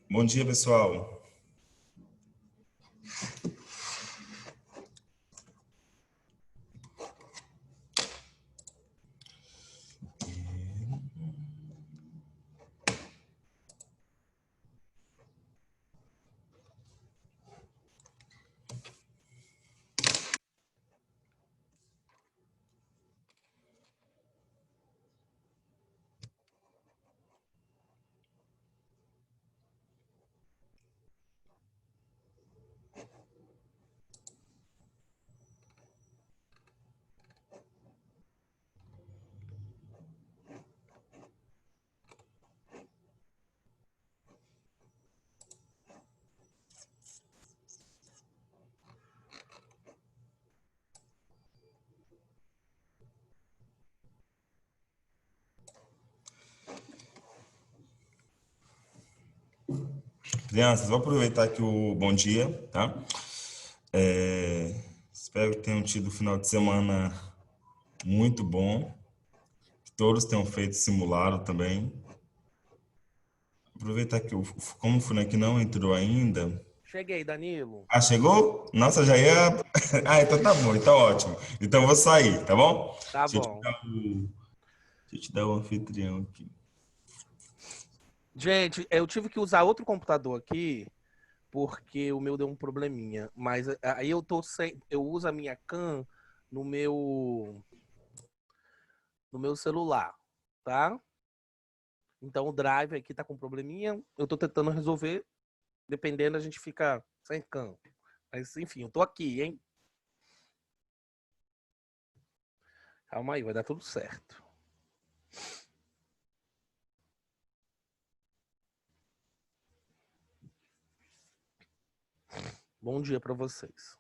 Bom dia, pessoal. Crianças, vou aproveitar aqui o bom dia, tá? Espero que tenham tido um final de semana muito bom, que todos tenham feito simulado também. Aproveitar que como o Funec não entrou ainda. Cheguei, Danilo. Ah, chegou? Nossa, já ia. Ah, então tá bom, então ótimo. Então eu vou sair, tá bom? Tá bom. Deixa eu te dar o anfitrião aqui. Gente, eu tive que usar outro computador aqui porque o meu deu um probleminha. Mas aí eu tô sem. Eu uso a minha cam no meu celular, tá? Então o drive aqui tá com probleminha. Eu tô tentando resolver. Dependendo, a gente fica sem cam. Mas enfim, eu tô aqui, hein? Calma aí, vai dar tudo certo. Bom dia pra vocês.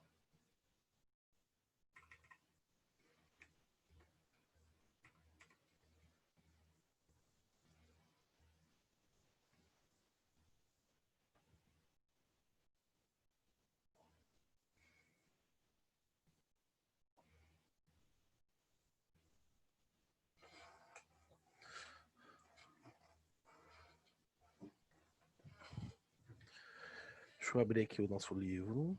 Deixa eu abrir aqui o nosso livro.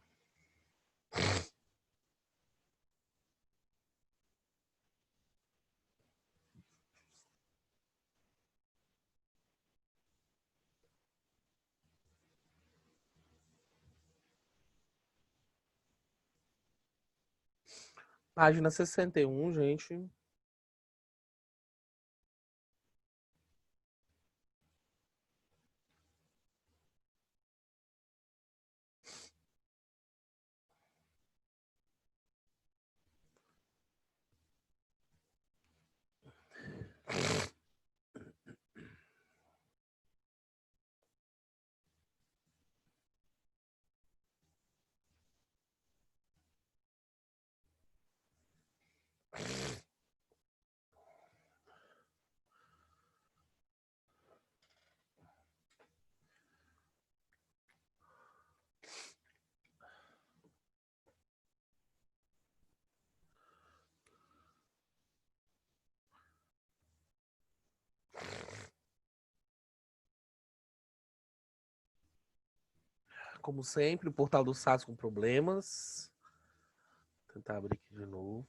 Página 61, gente. Como sempre, o portal do SAS com problemas. Vou tentar abrir aqui de novo.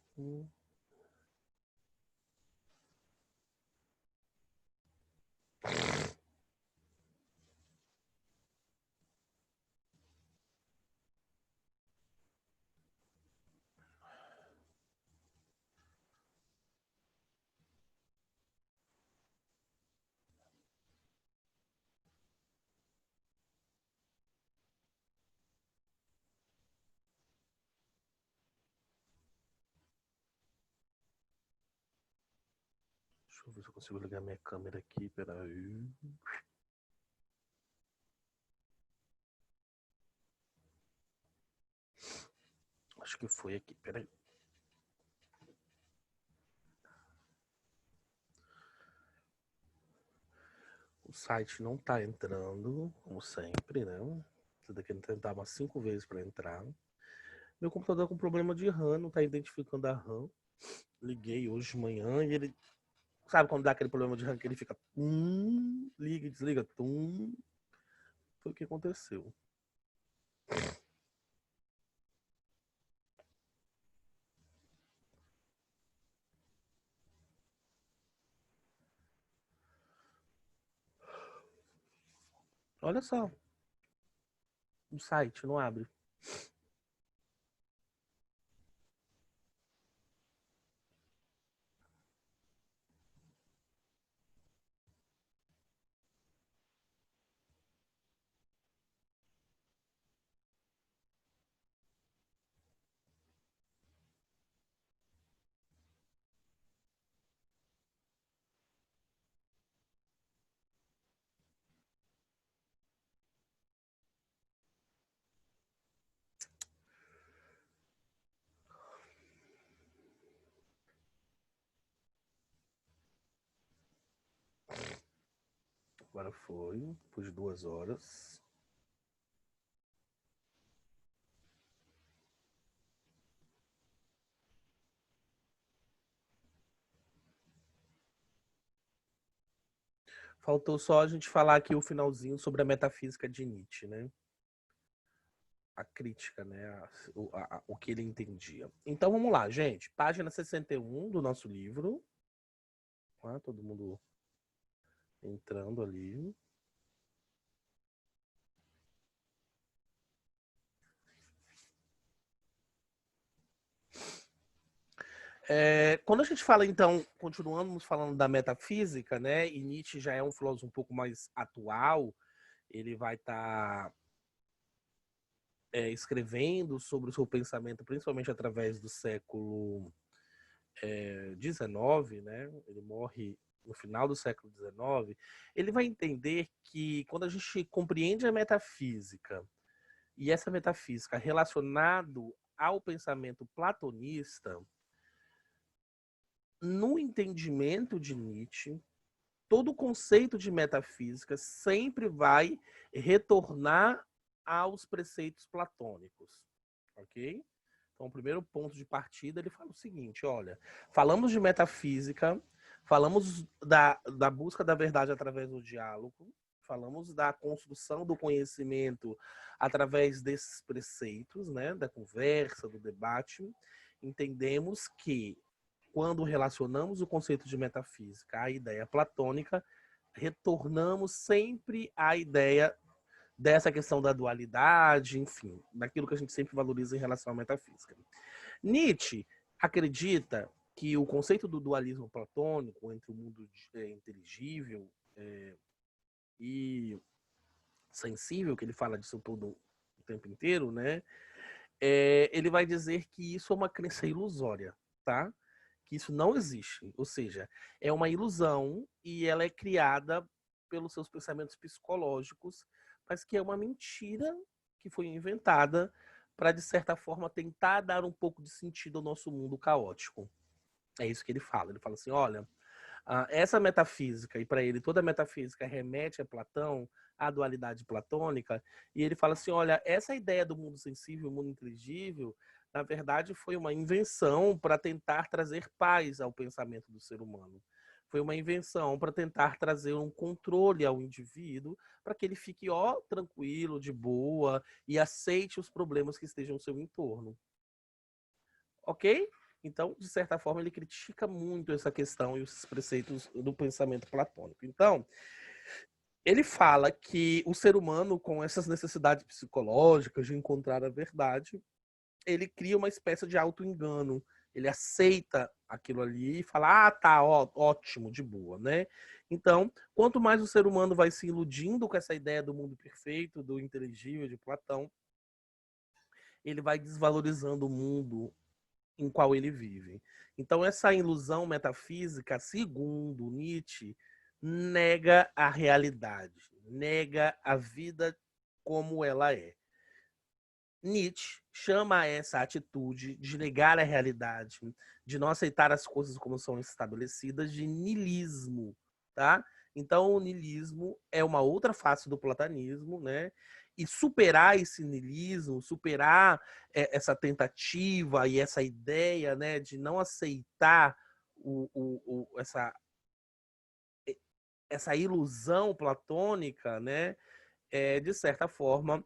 Deixa eu ver se eu consigo ligar minha câmera aqui. Peraí. Acho que foi aqui. Peraí. O site não tá entrando, como sempre, né? Você tá querendo tentar umas 5 vezes para entrar. Meu computador com problema de RAM, não tá identificando a RAM. Liguei hoje de manhã e ele. Sabe quando dá aquele problema de RAM que ele fica. Liga e desliga. foi o que aconteceu. Olha só. O site não abre. Agora foi, depois de 2 horas. Faltou só a gente falar aqui o finalzinho sobre a metafísica de Nietzsche, né? A crítica, né? O que ele entendia. Então vamos lá, gente. Página 61 do nosso livro. Tá? Todo mundo entrando ali. Quando a gente fala, então, continuamos falando da metafísica, né? E Nietzsche já é um filósofo um pouco mais atual. Ele vai estar escrevendo sobre o seu pensamento, principalmente através do século XIX, né? Ele morre no final do século XIX. Ele vai entender que quando a gente compreende a metafísica e essa metafísica relacionado ao pensamento platonista, no entendimento de Nietzsche, todo o conceito de metafísica sempre vai retornar aos preceitos platônicos, ok? Então, o primeiro ponto de partida, ele fala o seguinte, olha, falamos de metafísica, falamos da busca da verdade através do diálogo, falamos da construção do conhecimento através desses preceitos, né, da conversa, do debate, entendemos que quando relacionamos o conceito de metafísica à ideia platônica, retornamos sempre à ideia dessa questão da dualidade, enfim, daquilo que a gente sempre valoriza em relação à metafísica. Nietzsche acredita que o conceito do dualismo platônico entre o mundo inteligível e sensível, que ele fala disso todo o tempo inteiro, né? Ele vai dizer que isso é uma crença ilusória, tá? Que isso não existe, ou seja, é uma ilusão e ela é criada pelos seus pensamentos psicológicos, mas que é uma mentira que foi inventada para, de certa forma, tentar dar um pouco de sentido ao nosso mundo caótico. É isso que ele fala. Ele fala assim, olha, essa metafísica, e para ele toda metafísica remete a Platão, à dualidade platônica, e ele fala assim, olha, essa ideia do mundo sensível, mundo inteligível, na verdade foi uma invenção para tentar trazer paz ao pensamento do ser humano. Foi uma invenção para tentar trazer um controle ao indivíduo, para que ele fique tranquilo, de boa, e aceite os problemas que estejam ao seu entorno. Ok? Então, de certa forma, ele critica muito essa questão e os preceitos do pensamento platônico. Então, ele fala que o ser humano, com essas necessidades psicológicas de encontrar a verdade, ele cria uma espécie de auto-engano. Ele aceita aquilo ali e fala, tá, ótimo, de boa, né? Então, quanto mais o ser humano vai se iludindo com essa ideia do mundo perfeito, do inteligível, de Platão, ele vai desvalorizando o mundo em qual ele vive. Então, essa ilusão metafísica, segundo Nietzsche, nega a realidade, nega a vida como ela é. Nietzsche chama essa atitude de negar a realidade, de não aceitar as coisas como são estabelecidas, de niilismo, tá? Então, o niilismo é uma outra face do platonismo, né? E superar esse niilismo, superar essa tentativa e essa ideia, né, de não aceitar essa ilusão platônica, né? de certa forma,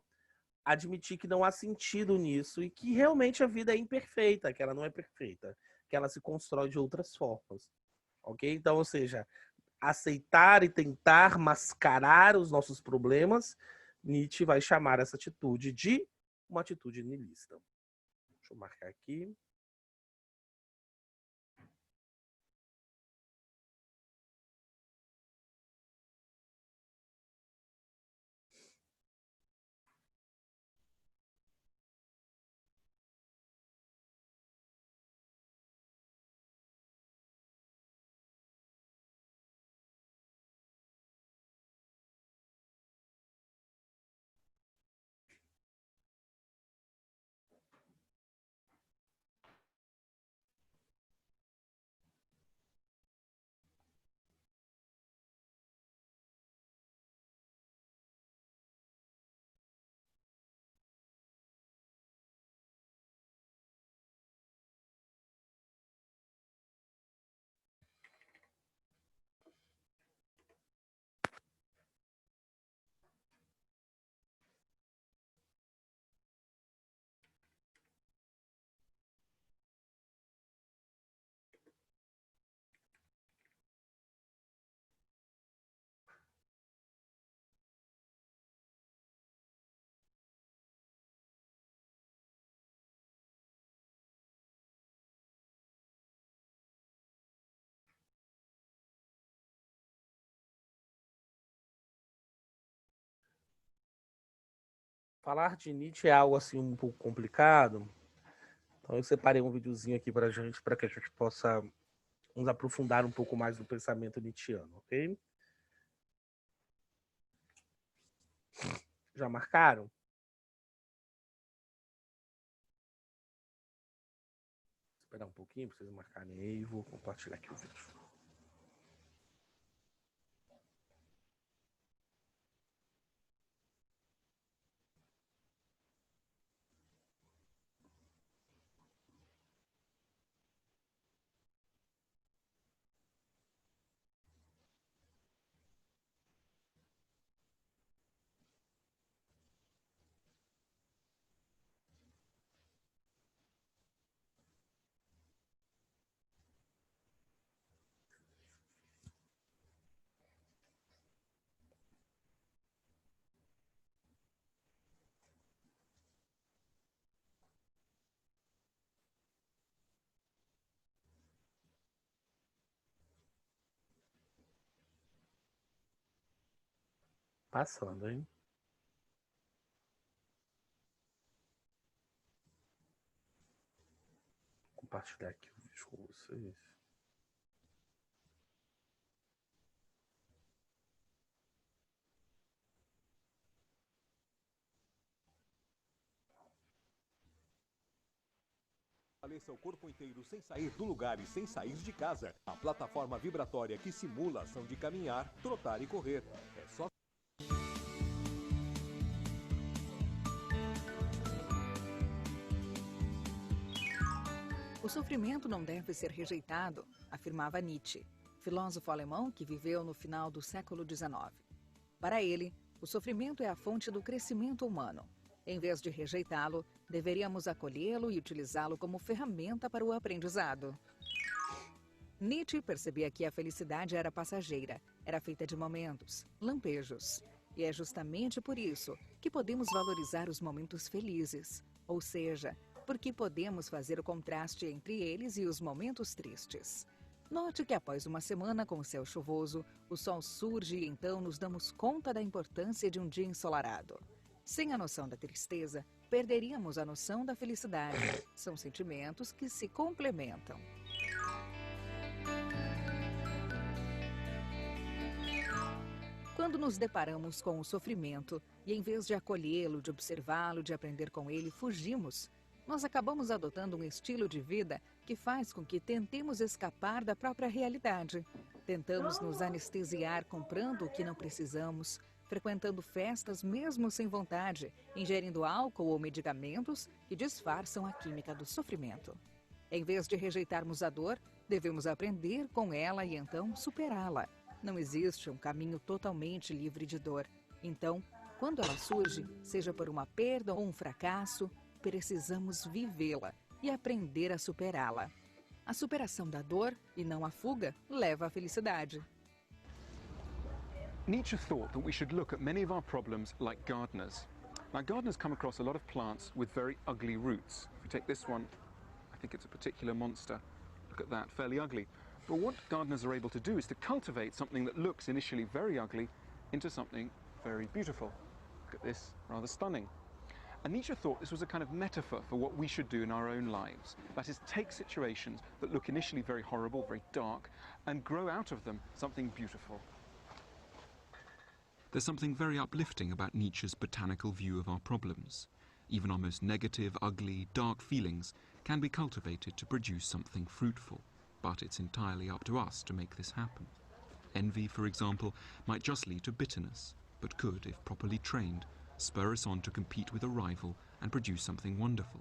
admitir que não há sentido nisso e que realmente a vida é imperfeita, que ela não é perfeita, que ela se constrói de outras formas, ok? Então, ou seja, aceitar e tentar mascarar os nossos problemas, Nietzsche vai chamar essa atitude de uma atitude niilista. Deixa eu marcar aqui. Falar de Nietzsche é algo assim um pouco complicado. Então eu separei um videozinho aqui pra gente, para que a gente possa nos aprofundar um pouco mais no pensamento nietzschiano, ok? Já marcaram? Vou esperar um pouquinho para vocês marcarem aí e vou compartilhar aqui o vídeo. Passando, hein? Vou compartilhar aqui o vídeo com vocês. Fortaleça o corpo inteiro sem sair do lugar e sem sair de casa. A plataforma vibratória que simula a ação de caminhar, trotar e correr. É só... O sofrimento não deve ser rejeitado, afirmava Nietzsche, filósofo alemão que viveu no final do século XIX. Para ele, o sofrimento é a fonte do crescimento humano. Em vez de rejeitá-lo, deveríamos acolhê-lo e utilizá-lo como ferramenta para o aprendizado. Nietzsche percebia que a felicidade era passageira, era feita de momentos, lampejos. E é justamente por isso que podemos valorizar os momentos felizes, ou seja, porque podemos fazer o contraste entre eles e os momentos tristes. Note que após uma semana com o céu chuvoso, o sol surge e então nos damos conta da importância de um dia ensolarado. Sem a noção da tristeza, perderíamos a noção da felicidade. São sentimentos que se complementam. Quando nos deparamos com o sofrimento e em vez de acolhê-lo, de observá-lo, de aprender com ele, fugimos, nós acabamos adotando um estilo de vida que faz com que tentemos escapar da própria realidade. Tentamos nos anestesiar comprando o que não precisamos, frequentando festas mesmo sem vontade, ingerindo álcool ou medicamentos que disfarçam a química do sofrimento. Em vez de rejeitarmos a dor, devemos aprender com ela e então superá-la. Não existe um caminho totalmente livre de dor. Então, Quando ela surge, seja por uma perda ou um fracasso, precisamos vivê-la e aprender a superá-la. A superação da dor, e não a fuga, leva à felicidade. Nietzsche thought that we should look at many of our problems like gardeners. Now, gardeners come across a lot of plants with very ugly roots. If you take this one, I think it's a particular monster. Look at that, fairly ugly. But what gardeners are able to do is to cultivate something that looks initially very ugly into something very beautiful. Look at this, rather stunning. And Nietzsche thought this was a kind of metaphor for what we should do in our own lives. That is, take situations that look initially very horrible, very dark, and grow out of them something beautiful. There's something very uplifting about Nietzsche's botanical view of our problems. Even our most negative, ugly, dark feelings can be cultivated to produce something fruitful, but it's entirely up to us to make this happen. Envy, for example, might just lead to bitterness, but could, if properly trained, spur us on to compete with a rival and produce something wonderful.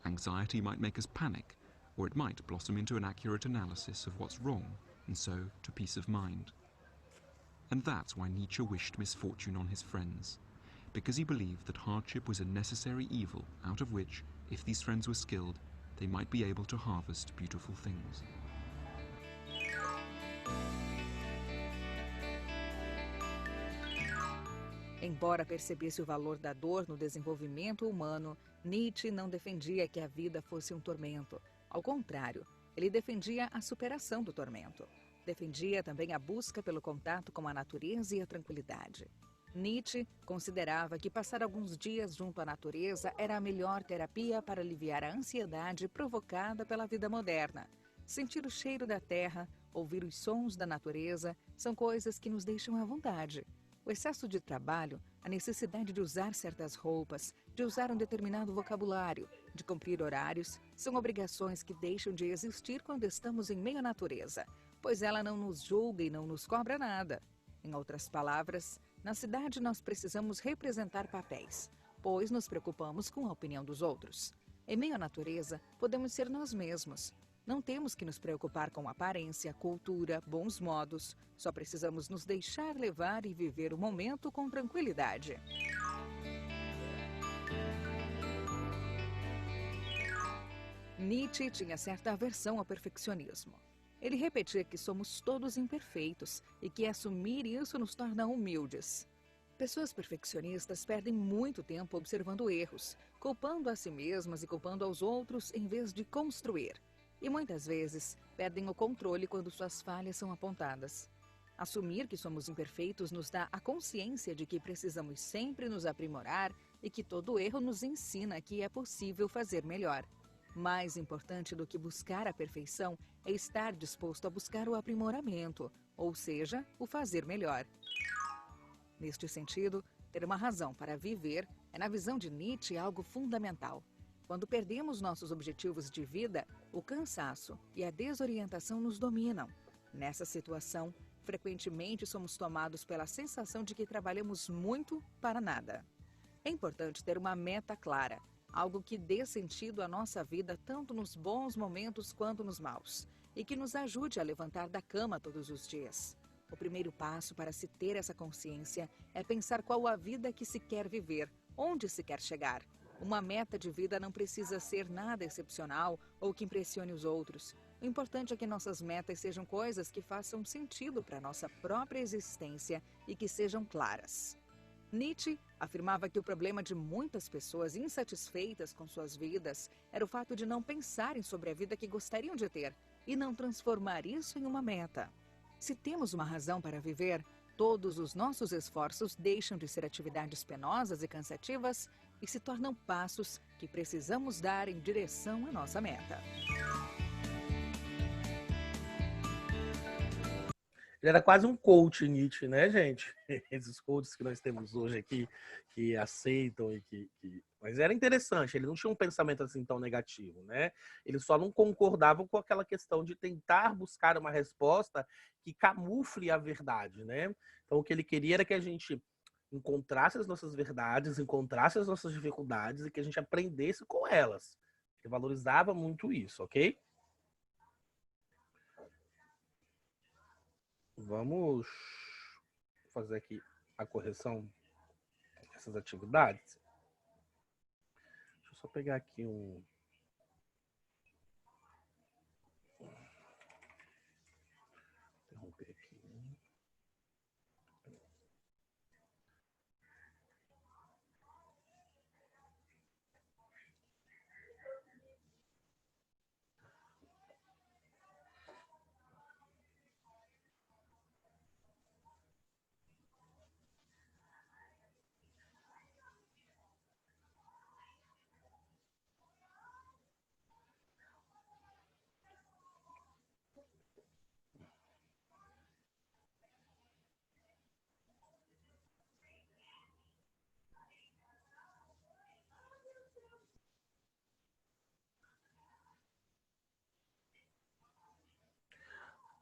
Anxiety might make us panic, or it might blossom into an accurate analysis of what's wrong, and so to peace of mind. And that's why Nietzsche wished misfortune on his friends, because he believed that hardship was a necessary evil out of which, if these friends were skilled, they might be able to harvest beautiful things. Embora percebesse o valor da dor no desenvolvimento humano, Nietzsche não defendia que a vida fosse um tormento. Ao contrário, ele defendia a superação do tormento. Defendia também a busca pelo contato com a natureza e a tranquilidade. Nietzsche considerava que passar alguns dias junto à natureza era a melhor terapia para aliviar a ansiedade provocada pela vida moderna. Sentir o cheiro da terra, ouvir os sons da natureza, são coisas que nos deixam à vontade. O excesso de trabalho, a necessidade de usar certas roupas, de usar um determinado vocabulário, de cumprir horários, são obrigações que deixam de existir quando estamos em meio à natureza, pois ela não nos julga e não nos cobra nada. Em outras palavras, na cidade nós precisamos representar papéis, pois nos preocupamos com a opinião dos outros. Em meio à natureza, podemos ser nós mesmos. Não temos que nos preocupar com aparência, cultura, bons modos. Só precisamos nos deixar levar e viver o momento com tranquilidade. Nietzsche tinha certa aversão ao perfeccionismo. Ele repetia que somos todos imperfeitos e que assumir isso nos torna humildes. Pessoas perfeccionistas perdem muito tempo observando erros, culpando a si mesmas e culpando aos outros em vez de construir. E muitas vezes perdem o controle quando suas falhas são apontadas. Assumir que somos imperfeitos nos dá a consciência de que precisamos sempre nos aprimorar e que todo erro nos ensina que é possível fazer melhor. Mais importante do que buscar a perfeição é estar disposto a buscar o aprimoramento, ou seja, o fazer melhor. Neste sentido, ter uma razão para viver é, na visão de Nietzsche, algo fundamental. Quando perdemos nossos objetivos de vida, o cansaço e a desorientação nos dominam. Nessa situação, frequentemente somos tomados pela sensação de que trabalhamos muito para nada. É importante ter uma meta clara, algo que dê sentido à nossa vida tanto nos bons momentos quanto nos maus, e que nos ajude a levantar da cama todos os dias. O primeiro passo para se ter essa consciência é pensar qual a vida que se quer viver, onde se quer chegar. Uma meta de vida não precisa ser nada excepcional ou que impressione os outros. O importante é que nossas metas sejam coisas que façam sentido para a nossa própria existência e que sejam claras. Nietzsche afirmava que o problema de muitas pessoas insatisfeitas com suas vidas era o fato de não pensarem sobre a vida que gostariam de ter e não transformar isso em uma meta. Se temos uma razão para viver, todos os nossos esforços deixam de ser atividades penosas e cansativas e se tornam passos que precisamos dar em direção à nossa meta. Ele era quase um coach, Nietzsche, né, gente? Esses coaches que nós temos hoje aqui, que aceitam e que... Mas era interessante, ele não tinha um pensamento assim tão negativo, né? Ele só não concordava com aquela questão de tentar buscar uma resposta que camufle a verdade, né? Então, o que ele queria era que a gente encontrasse as nossas verdades, encontrasse as nossas dificuldades e que a gente aprendesse com elas. Ele valorizava muito isso, ok? Vamos fazer aqui a correção essas atividades? Deixa eu só pegar aqui um... Interromper aqui.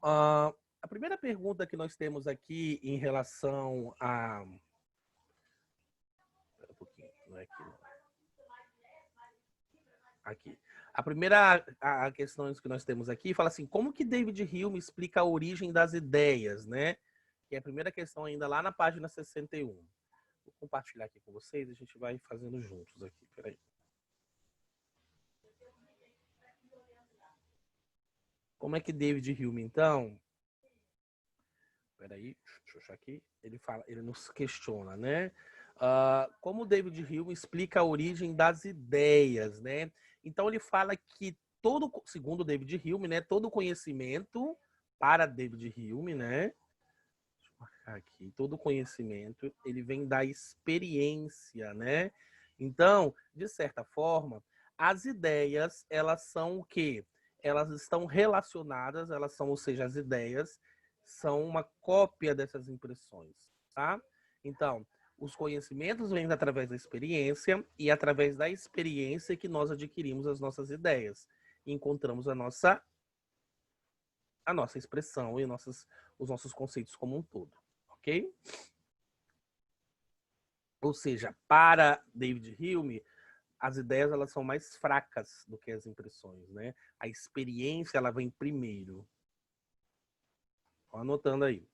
A primeira pergunta que nós temos aqui em relação a... Espera um pouquinho, não é aqui, não. Aqui. A primeira questão que nós temos aqui fala assim, como que David Hume explica a origem das ideias, né? Que é a primeira questão ainda lá na página 61. Vou compartilhar aqui com vocês, a gente vai fazendo juntos aqui, peraí. Como é que David Hume, então... Peraí, deixa eu achar aqui. Ele nos questiona, né? Como David Hume explica a origem das ideias, né? Então ele fala que segundo David Hume, né, todo conhecimento para David Hume, né? Deixa eu marcar aqui. Todo conhecimento, ele vem da experiência, né? Então, de certa forma, as ideias, elas são o quê? Elas estão relacionadas, ou seja, as ideias são uma cópia dessas impressões, tá? Então, os conhecimentos vêm através da experiência e através da experiência que nós adquirimos as nossas ideias e encontramos a nossa expressão e os nossos conceitos como um todo, ok? Ou seja, para David Hume, as ideias elas são mais fracas do que as impressões, né? A experiência ela vem primeiro. Tô anotando aí.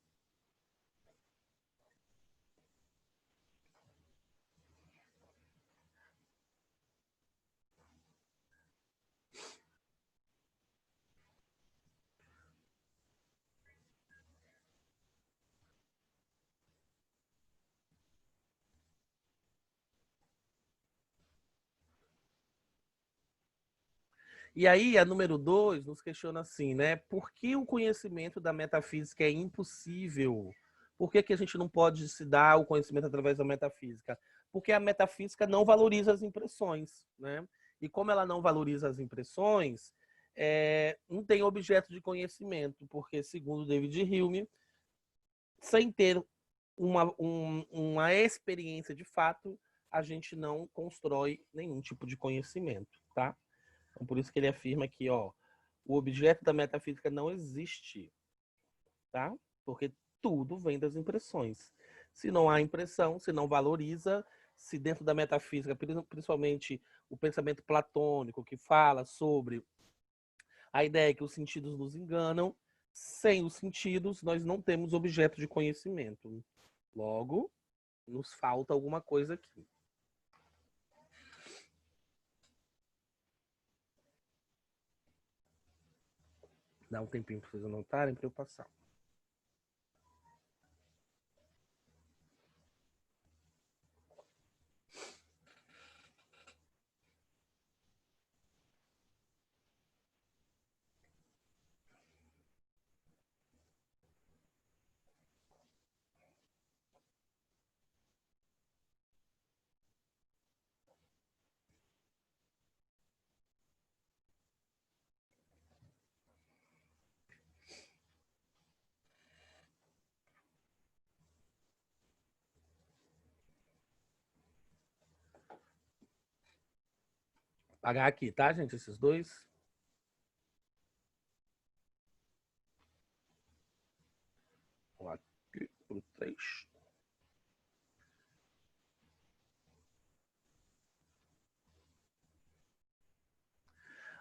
E aí, a número 2 nos questiona assim, né? Por que o conhecimento da metafísica é impossível? Por que a gente não pode se dar o conhecimento através da metafísica? Porque a metafísica não valoriza as impressões, né? E como ela não valoriza as impressões, não tem objeto de conhecimento, porque, segundo David Hume, sem ter uma experiência de fato, a gente não constrói nenhum tipo de conhecimento, tá? Então, por isso que ele afirma que, ó, o objeto da metafísica não existe, tá? Porque tudo vem das impressões. Se não há impressão, se não valoriza, se dentro da metafísica, principalmente o pensamento platônico, que fala sobre a ideia que os sentidos nos enganam, sem os sentidos, nós não temos objeto de conhecimento. Logo, nos falta alguma coisa aqui. Dá um tempinho para vocês anotarem para eu passar. Pagar aqui, tá, gente? Esses dois. Vamos aqui pro 3.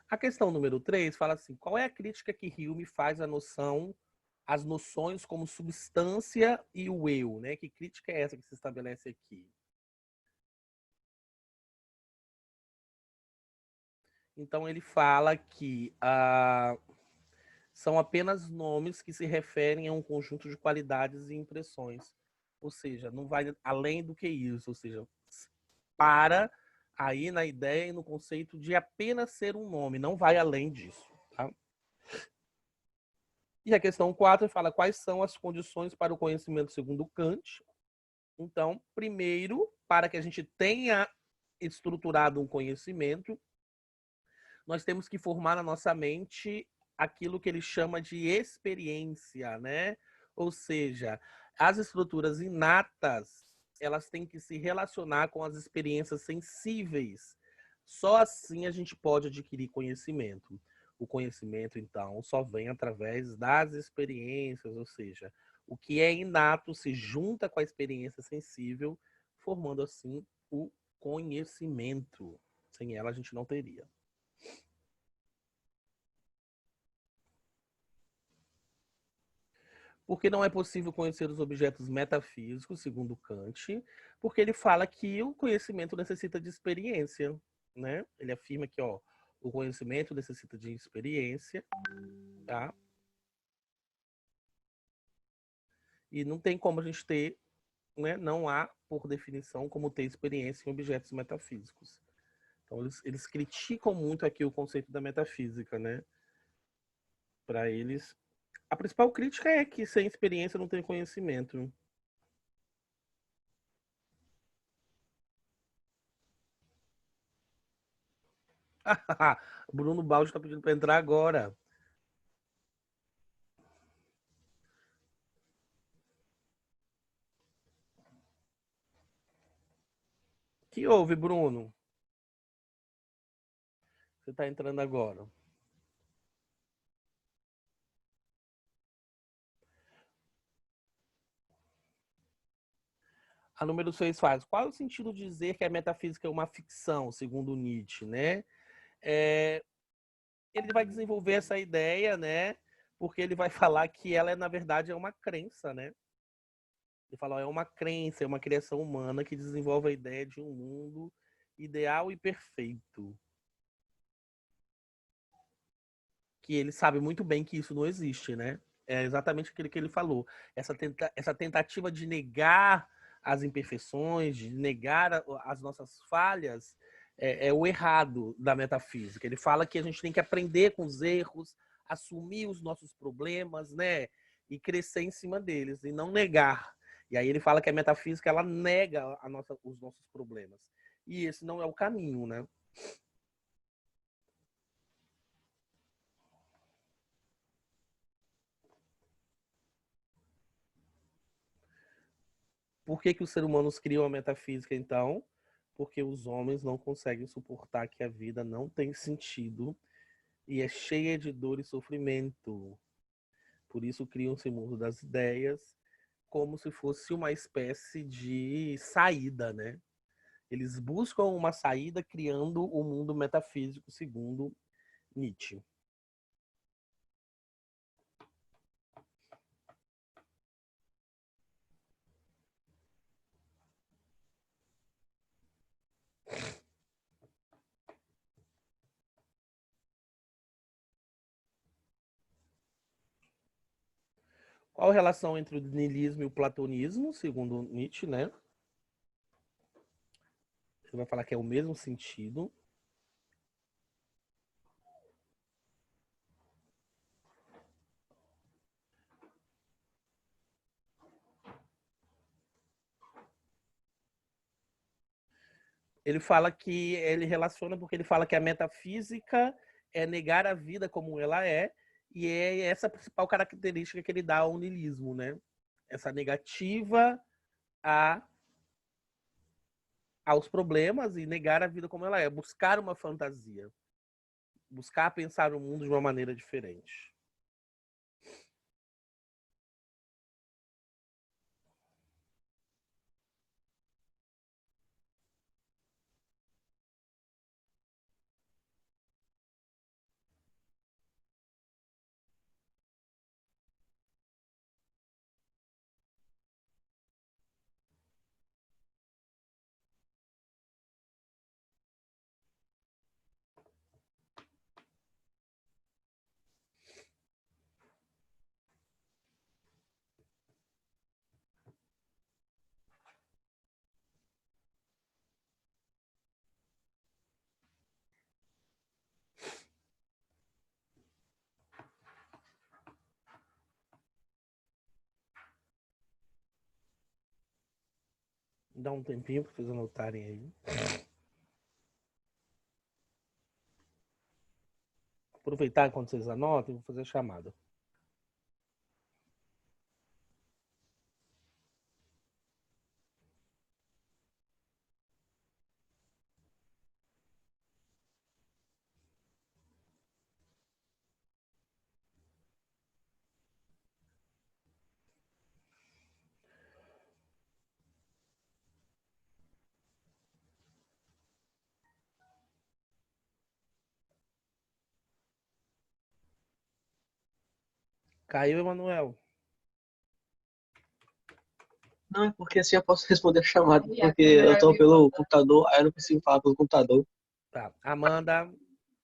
A questão número 3 fala assim, qual é a crítica que Hume faz às noções como substância e o eu, né? Que crítica é essa que se estabelece aqui? Então ele fala que são apenas nomes que se referem a um conjunto de qualidades e impressões. Ou seja, não vai além do que isso. Ou seja, para aí na ideia e no conceito de apenas ser um nome, não vai além disso. Tá? E a questão 4 fala quais são as condições para o conhecimento segundo Kant. Então, primeiro, para que a gente tenha estruturado um conhecimento, nós temos que formar na nossa mente aquilo que ele chama de experiência, né? Ou seja, as estruturas inatas, elas têm que se relacionar com as experiências sensíveis. Só assim a gente pode adquirir conhecimento. O conhecimento, então, só vem através das experiências, ou seja, o que é inato se junta com a experiência sensível, formando assim o conhecimento. Sem ela a gente não teria. Porque não é possível conhecer os objetos metafísicos, segundo Kant, porque ele fala que o conhecimento necessita de experiência, né? Ele afirma que, ó, o conhecimento necessita de experiência, tá? E não tem como a gente ter, né? Não há, por definição, como ter experiência em objetos metafísicos. Então, eles criticam muito aqui o conceito da metafísica, né? Para eles, a principal crítica é que sem experiência não tem conhecimento. Bruno Baldi está pedindo para entrar agora. Que houve, Bruno? Você está entrando agora. A número 6 faz. Qual é o sentido de dizer que a metafísica é uma ficção, segundo Nietzsche, né? Ele vai desenvolver essa ideia, né? Porque ele vai falar que ela, na verdade, é uma crença, né? Ele fala, ó, é uma crença, é uma criação humana que desenvolve a ideia de um mundo ideal e perfeito. Que ele sabe muito bem que isso não existe, né? É exatamente aquilo que ele falou. Essa tentativa de negar as imperfeições, de negar as nossas falhas, é o errado da metafísica. Ele fala que a gente tem que aprender com os erros, assumir os nossos problemas, né? E crescer em cima deles, e não negar. E aí ele fala que a metafísica, ela nega os nossos problemas. E esse não é o caminho, né? Por que, que os seres humanos criam a metafísica, então? Porque os homens não conseguem suportar que a vida não tem sentido e é cheia de dor e sofrimento. Por isso criam-se o mundo das ideias como se fosse uma espécie de saída, né? Eles buscam uma saída criando o mundo metafísico, segundo Nietzsche. Qual a relação entre o niilismo e o platonismo, segundo Nietzsche, né? Ele vai falar que é o mesmo sentido. Ele fala que ele relaciona porque ele fala que a metafísica é negar a vida como ela é, e é essa a principal característica que ele dá ao niilismo, né? Essa negativa a, aos problemas e negar a vida como ela é, buscar uma fantasia, buscar pensar o mundo de uma maneira diferente. Dá um tempinho para vocês anotarem aí. Aproveitar enquanto vocês anotam, vou fazer a chamada. Caiu, Emanuel. Não, é porque assim eu posso responder a chamada, porque eu tô pelo computador, aí eu não consigo falar pelo computador. Tá. Amanda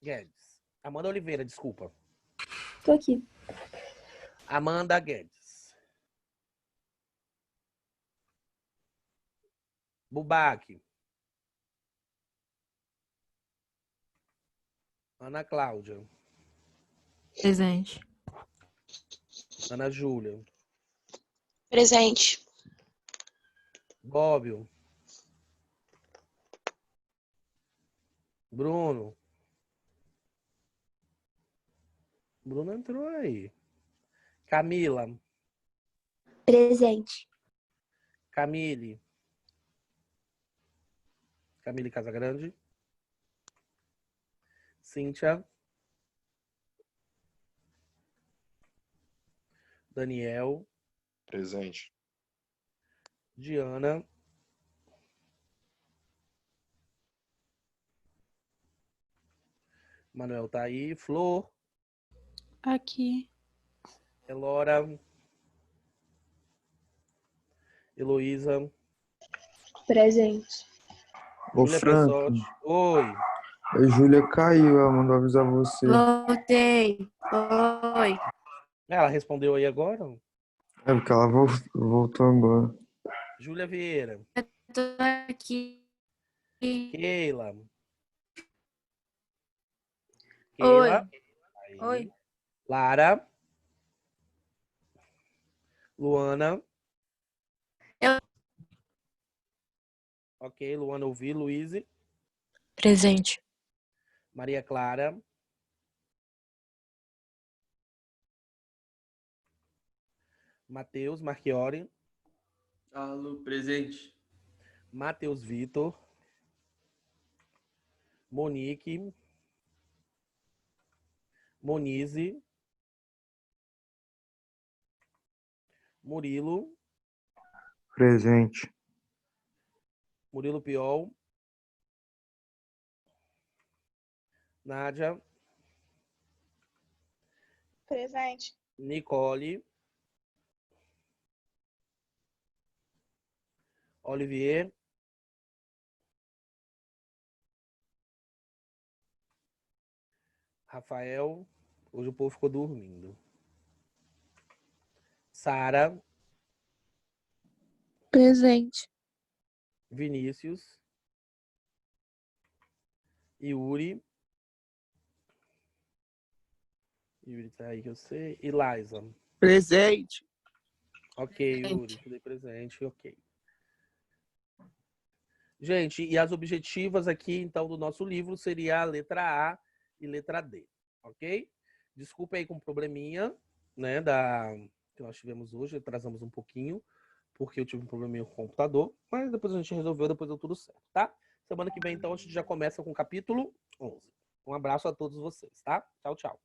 Guedes. Amanda Oliveira, desculpa. Tô aqui. Amanda Guedes. Bubaque. Ana Cláudia. Presente. Ana Júlia. Presente. Bóbio. Bruno. Bruno entrou aí. Camila. Presente. Camille. Camille Casagrande. Cíntia. Daniel. Presente. Diana. Manuel tá aí. Flor. Aqui. Elora. Heloísa. Presente. Ô, Júlia Franco, Pessotti. Oi. a Júlia caiu, ela mandou avisar você. Voltei. Oi. Ela respondeu aí agora? É porque ela voltou agora. Júlia Vieira. Eu tô aqui. Keila. Oi. Keila. Aí. Oi. Lara. Luana. Eu- Ok, Luana ouvi. Luíse. Presente. Maria Clara. Matheus Marchiori. Alô, presente. Matheus Vitor. Monique. Monize. Murilo. Presente. Murilo Piol. Nádia. Presente. Nicole. Olivier. Rafael. Hoje o povo ficou dormindo. Sara. Presente. Vinícius. Yuri. Yuri tá aí que eu sei. E Liza. Presente. Ok, Yuri, te dei presente, ok. Gente, e as objetivas aqui, então, do nosso livro seria a letra A e letra D, ok? Desculpa aí com o probleminha, né, que nós tivemos hoje, atrasamos um pouquinho, porque eu tive um probleminha com o computador, mas depois a gente resolveu, depois deu tudo certo, tá? Semana que vem, então, a gente já começa com o capítulo 11. Um abraço a todos vocês, tá? Tchau, tchau.